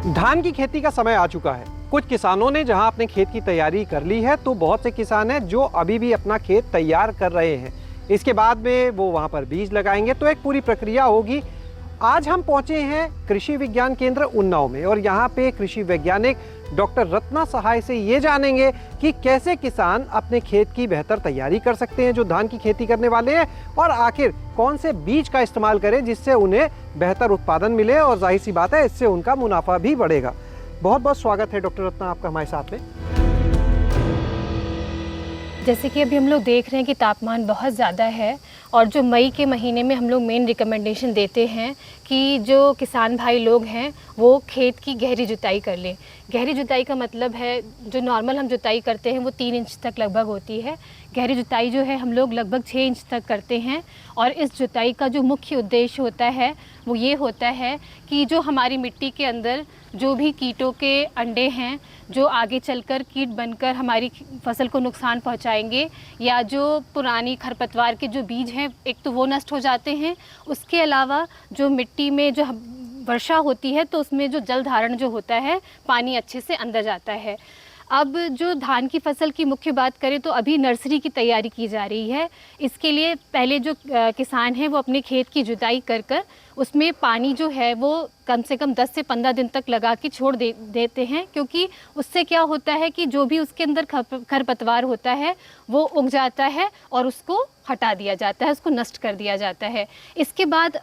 धान की खेती का समय आ चुका है। कुछ किसानों ने जहां अपने खेत की तैयारी कर ली है, तो बहुत से किसान हैं जो अभी भी अपना खेत तैयार कर रहे हैं। इसके बाद में वो वहां पर बीज लगाएंगे, तो एक पूरी प्रक्रिया होगी। आज हम पहुंचे हैं कृषि विज्ञान केंद्र उन्नाव में और यहाँ पे कृषि वैज्ञानिक डॉक्टर रत्ना सहाय से ये जानेंगे कि कैसे किसान अपने खेत की बेहतर तैयारी कर सकते हैं जो धान की खेती करने वाले हैं, और आखिर कौन से बीज का इस्तेमाल करें जिससे उन्हें बेहतर उत्पादन मिले और जाहिर सी बात है इससे उनका मुनाफा भी बढ़ेगा। बहुत बहुत स्वागत है डॉक्टर रत्ना आपका हमारे साथ में। जैसे कि अभी हम लोग देख रहे हैं कि तापमान बहुत ज़्यादा है और जो मई के महीने में हम लोग मेन रिकमेंडेशन देते हैं कि जो किसान भाई लोग हैं वो खेत की गहरी जुताई कर लें। गहरी जुताई का मतलब है जो नॉर्मल हम जुताई करते हैं वो 3 इंच तक लगभग होती है। गहरी जुताई जो है हम लोग लगभग 6 इंच तक करते हैं और इस जुताई का जो मुख्य उद्देश्य होता है वो ये होता है कि जो हमारी मिट्टी के अंदर जो भी कीटों के अंडे हैं जो आगे चलकर कीट बनकर हमारी फसल को नुकसान पहुंचाएंगे, या जो पुरानी खरपतवार के जो बीज हैं एक तो वो नष्ट हो जाते हैं, उसके अलावा जो मिट्टी में जो वर्षा होती है तो उसमें जो जल धारण जो होता है पानी अच्छे से अंदर जाता है। अब जो धान की फसल की मुख्य बात करें तो अभी नर्सरी की तैयारी की जा रही है। इसके लिए पहले जो किसान हैं वो अपने खेत की जुताई कर कर उसमें पानी जो है वो कम से कम 10 से 15 दिन तक लगा के छोड़ देते हैं, क्योंकि उससे क्या होता है कि जो भी उसके अंदर खरपतवार होता है वो उग जाता है और उसको हटा दिया जाता है, उसको नष्ट कर दिया जाता है। इसके बाद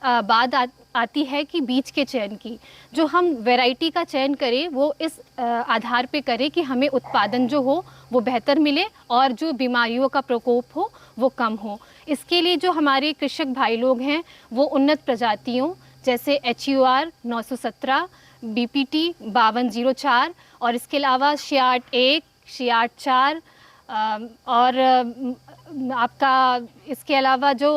आती है कि बीज के चयन की। जो हम वैरायटी का चयन करें वो इस आधार पे करें कि हमें उत्पादन जो हो वो बेहतर मिले और जो बीमारियों का प्रकोप हो वो कम हो। इसके लिए जो हमारे कृषक भाई लोग हैं वो उन्नत प्रजातियों जैसे HUR 917, BPT 5204 और इसके अलावा 66-1, 66-4 और आपका इसके अलावा जो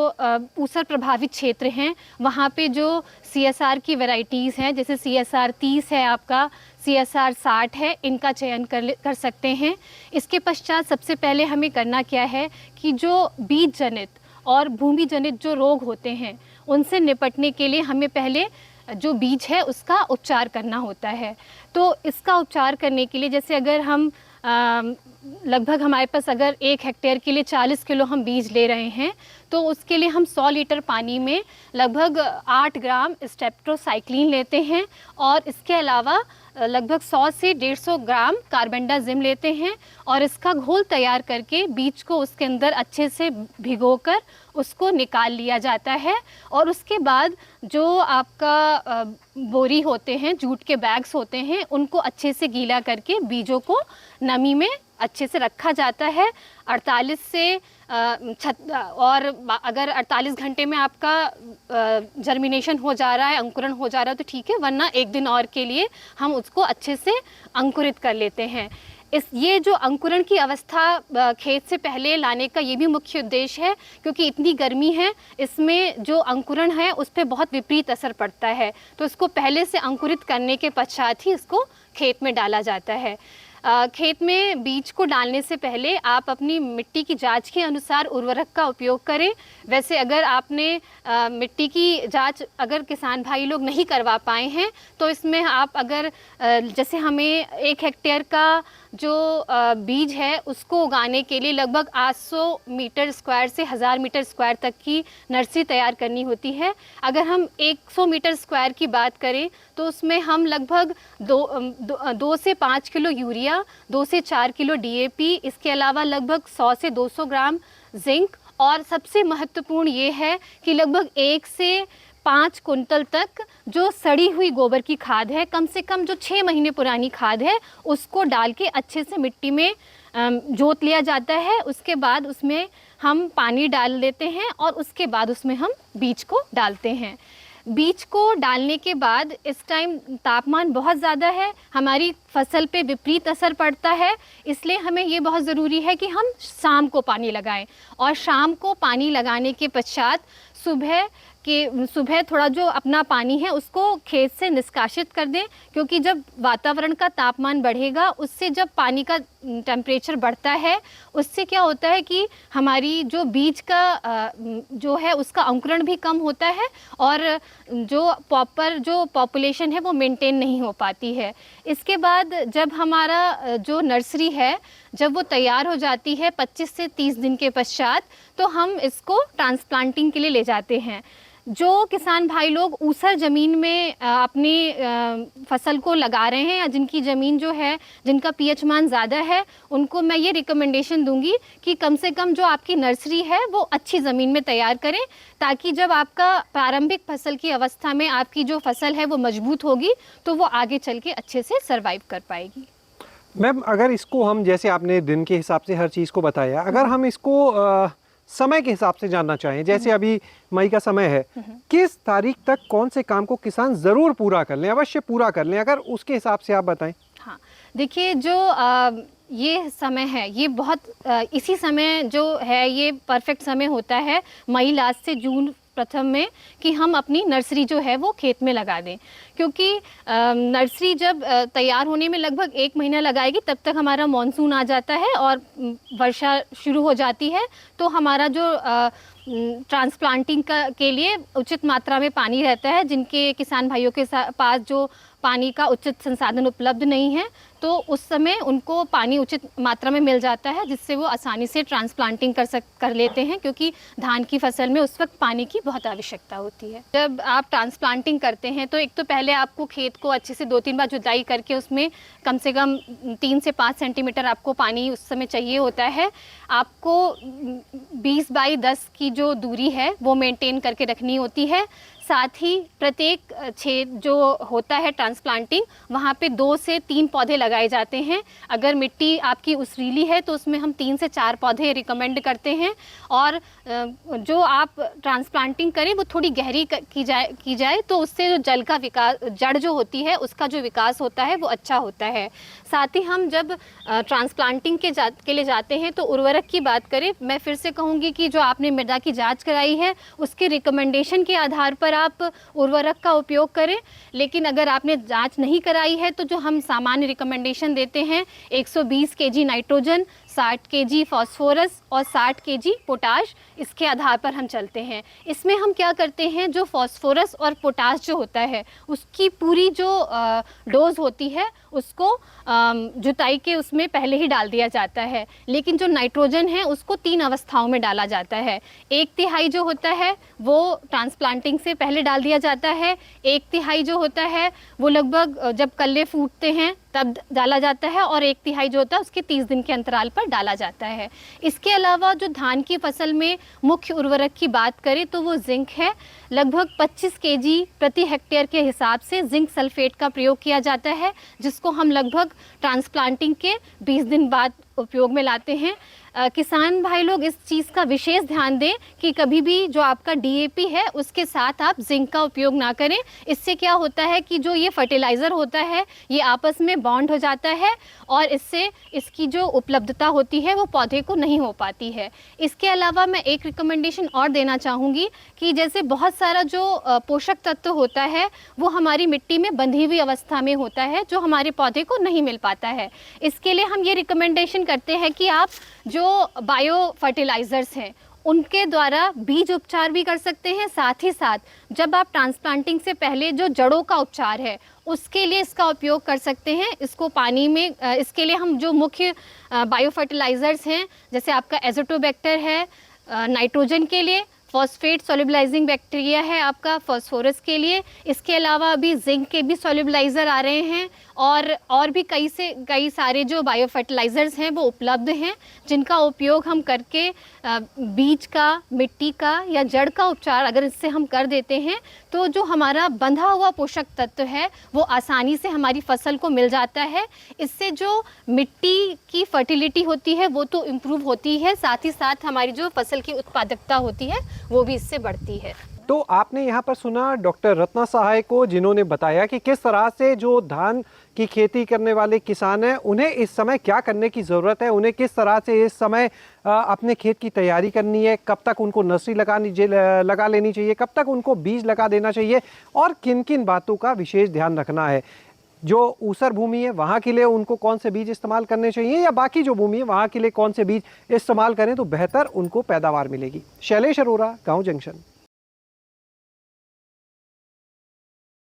ऊसर प्रभावित क्षेत्र हैं वहाँ पे जो CSR की वैरायटीज़ हैं, जैसे CSR 30 है, आपका CSR 60 है, इनका चयन कर सकते हैं। इसके पश्चात सबसे पहले हमें करना क्या है कि जो बीज जनित और भूमि जनित जो रोग होते हैं उनसे निपटने के लिए हमें पहले जो बीज है उसका उपचार करना होता है। तो इसका उपचार करने के लिए जैसे अगर हम लगभग हमारे पास अगर 1 हेक्टेयर के लिए 40 किलो हम बीज ले रहे हैं तो उसके लिए हम 100 लीटर पानी में लगभग 8 ग्राम स्टेप्टोसाइक्लिन लेते हैं और इसके अलावा लगभग 100 से 150 ग्राम कार्बेंडाजिम लेते हैं और इसका घोल तैयार करके बीज को उसके अंदर अच्छे से भिगोकर उसको निकाल लिया जाता है। और उसके बाद जो आपका बोरी होते हैं, जूट के बैग्स होते हैं, उनको अच्छे से गीला करके बीजों को नमी में अच्छे से रखा जाता है। 48 से और अगर 48 घंटे में आपका जर्मिनेशन हो जा रहा है, अंकुरण हो जा रहा है तो ठीक है, वरना 1 दिन और के लिए हम उसको अच्छे से अंकुरित कर लेते हैं। ये जो अंकुरण की अवस्था खेत से पहले लाने का ये भी मुख्य उद्देश्य है, क्योंकि इतनी गर्मी है इसमें जो अंकुरण है उस पर बहुत विपरीत असर पड़ता है, तो इसको पहले से अंकुरित करने के पश्चात ही इसको खेत में डाला जाता है। खेत में बीज को डालने से पहले आप अपनी मिट्टी की जांच के अनुसार उर्वरक का उपयोग करें। वैसे अगर आपने मिट्टी की जांच अगर किसान भाई लोग नहीं करवा पाए हैं तो इसमें आप अगर जैसे हमें 1 हेक्टेयर का जो बीज है उसको उगाने के लिए लगभग 800 मीटर स्क्वायर से 1000 मीटर स्क्वायर तक की नर्सरी तैयार करनी होती है। अगर हम 100 मीटर स्क्वायर की बात करें तो उसमें हम लगभग 2 से 5 किलो यूरिया, 2 से 4 किलो DAP, इसके अलावा लगभग 100 से 200 ग्राम जिंक, और सबसे महत्वपूर्ण ये है कि लगभग 1 से 5 कुंटल तक जो सड़ी हुई गोबर की खाद है, कम से कम जो 6 महीने पुरानी खाद है, उसको डाल के अच्छे से मिट्टी में जोत लिया जाता है। उसके बाद उसमें हम पानी डाल देते हैं और उसके बाद उसमें हम बीज को डालते हैं। बीज को डालने के बाद इस टाइम तापमान बहुत ज़्यादा है, हमारी फसल पे विपरीत असर पड़ता है, इसलिए हमें ये बहुत ज़रूरी है कि हम शाम को पानी लगाएं और शाम को पानी लगाने के पश्चात सुबह थोड़ा जो अपना पानी है उसको खेत से निष्कासित कर दें, क्योंकि जब वातावरण का तापमान बढ़ेगा उससे जब पानी का टेम्परेचर बढ़ता है उससे क्या होता है कि हमारी जो बीज का जो है उसका अंकुरण भी कम होता है और जो प्रॉपर जो पॉपुलेशन है वो मेंटेन नहीं हो पाती है। इसके बाद जब हमारा जो नर्सरी है जब वो तैयार हो जाती है 25 से 30 दिन के पश्चात, तो हम इसको ट्रांसप्लांटिंग के लिए ले जाते हैं। जो किसान भाई लोग ऊसर ज़मीन में अपनी फसल को लगा रहे हैं या जिनकी ज़मीन जो है जिनका पीएच मान ज़्यादा है, उनको मैं ये रिकमेंडेशन दूंगी कि कम से कम जो आपकी नर्सरी है वो अच्छी ज़मीन में तैयार करें, ताकि जब आपका प्रारंभिक फसल की अवस्था में आपकी जो फसल है वो मजबूत होगी तो वो आगे चल के अच्छे से सर्वाइव कर पाएगी। मैम, अगर इसको हम, जैसे आपने दिन के हिसाब से हर चीज़ को बताया, अगर हम इसको समय के हिसाब से जानना चाहें, जैसे अभी मई का समय है, किस तारीख तक कौन से काम को किसान ज़रूर पूरा कर लें, अवश्य पूरा कर लें, अगर उसके हिसाब से आप बताएं। हाँ, देखिए जो ये समय है ये बहुत इसी समय जो है ये परफेक्ट समय होता है मई लास्ट से जून प्रथम में कि हम अपनी नर्सरी जो है वो खेत में लगा दें, क्योंकि नर्सरी जब तैयार होने में लगभग 1 महीना लगाएगी तब तक हमारा मानसून आ जाता है और वर्षा शुरू हो जाती है। तो हमारा जो ट्रांसप्लांटिंग के लिए उचित मात्रा में पानी रहता है, जिनके किसान भाइयों के पास जो पानी का उचित संसाधन उपलब्ध नहीं है तो उस समय उनको पानी उचित मात्रा में मिल जाता है, जिससे वो आसानी से ट्रांसप्लांटिंग कर लेते हैं, क्योंकि धान की फसल में उस वक्त पानी की बहुत आवश्यकता होती है। जब आप ट्रांसप्लांटिंग करते हैं तो एक तो पहले आपको खेत को अच्छे से 2-3 बार जुताई करके उसमें कम से कम 3 से 5 सेंटीमीटर आपको पानी उस समय चाहिए होता है। आपको 20 बाई 10 की जो दूरी है वो मेंटेन करके रखनी होती है। साथ ही प्रत्येक छेद जो होता है ट्रांसप्लांटिंग, वहाँ पे 2 से 3 पौधे लगाए जाते हैं। अगर मिट्टी आपकी उसरीली है तो उसमें हम 3 से 4 पौधे रिकमेंड करते हैं। और जो आप ट्रांसप्लांटिंग करें वो थोड़ी गहरी की जाए तो उससे जो जल का विकास, जड़ जो होती है उसका जो विकास होता है वो अच्छा होता है। साथ ही हम जब ट्रांसप्लांटिंग के लिए जाते हैं तो उर्वरक की बात करें, मैं फिर से कहूँगी कि जो आपने मृदा की जांच कराई है उसके रिकमेंडेशन के आधार पर आप उर्वरक का उपयोग करें। लेकिन अगर आपने जांच नहीं कराई है तो जो हम सामान्य रिकमेंडेशन देते हैं 120 केजी नाइट्रोजन, 60 केजी फास्फोरस और 60 केजी पोटाश, इसके आधार पर हम चलते हैं। इसमें हम क्या करते हैं, जो फास्फोरस और पोटाश जो होता है उसकी पूरी जो डोज होती है उसको जुताई के उसमें पहले ही डाल दिया जाता है। लेकिन जो नाइट्रोजन है उसको 3 अवस्थाओं में डाला जाता है। 1/3 जो होता है वो ट्रांसप्लांटिंग से पहले डाल दिया जाता है, 1/3 जो होता है वो लगभग जब कल्ले फूटते हैं तब डाला जाता है, और 1/3 जो होता है उसके 30 दिन के अंतराल पर डाला जाता है। इसके अलावा जो धान की फसल में मुख्य उर्वरक की बात करें तो वो जिंक है। लगभग 25 केजी प्रति हेक्टेयर के हिसाब से जिंक सल्फेट का प्रयोग किया जाता है, जिसको हम लगभग ट्रांसप्लांटिंग के 20 दिन बाद उपयोग में लाते हैं। किसान भाई लोग इस चीज़ का विशेष ध्यान दें कि कभी भी जो आपका डीएपी है उसके साथ आप जिंक का उपयोग ना करें। इससे क्या होता है कि जो ये फर्टिलाइज़र होता है ये आपस में बॉन्ड हो जाता है और इससे इसकी जो उपलब्धता होती है वो पौधे को नहीं हो पाती है। इसके अलावा मैं एक रिकमेंडेशन और देना चाहूँगी कि जैसे बहुत सारा जो पोषक तत्व होता है वो हमारी मिट्टी में बंधी हुई अवस्था में होता है, जो हमारे पौधे को नहीं मिल पाता है। इसके लिए हम ये रिकमेंडेशन करते हैं कि आप जो बायो फर्टिलाइज़र्स हैं उनके द्वारा बीज उपचार भी कर सकते हैं। साथ ही साथ जब आप ट्रांसप्लांटिंग से पहले जो जड़ों का उपचार है उसके लिए इसका उपयोग कर सकते हैं। इसको पानी में इसके लिए हम जो मुख्य बायो फर्टिलाइज़र्स हैं, जैसे आपका एजोटोबैक्टर है नाइट्रोजन के लिए, फॉस्फेट सोल्यूबलाइजिंग बैक्टीरिया है आपका फॉस्फोरस के लिए, इसके अलावा अभी जिंक के भी सोल्यूबलाइज़र आ रहे हैं और भी कई सारे जो बायो फर्टिलाइज़र्स हैं वो उपलब्ध हैं, जिनका उपयोग हम करके बीज का, मिट्टी का या जड़ का उपचार अगर इससे हम कर देते हैं तो जो हमारा बंधा हुआ पोषक तत्व है वो आसानी से हमारी फसल को मिल जाता है। इससे जो मिट्टी की फर्टिलिटी होती है वो तो इम्प्रूव होती है, साथ ही साथ हमारी जो फसल की उत्पादकता होती है वो भी इससे बढ़ती है। तो आपने यहाँ पर सुना डॉक्टर रत्ना सहाय को, जिन्होंने बताया कि किस तरह से जो धान की खेती करने वाले किसान हैं उन्हें इस समय क्या करने की ज़रूरत है, उन्हें किस तरह से इस समय अपने खेत की तैयारी करनी है, कब तक उनको नर्सरी लगा लेनी चाहिए, कब तक उनको बीज लगा देना चाहिए और किन किन बातों का विशेष ध्यान रखना है। जो ऊसर भूमि है वहाँ के लिए उनको कौन से बीज इस्तेमाल करने चाहिए, या बाकी जो भूमि है वहाँ के लिए कौन से बीज इस्तेमाल करें तो बेहतर उनको पैदावार मिलेगी। शैलेश अरोरा, गाँव जंक्शन।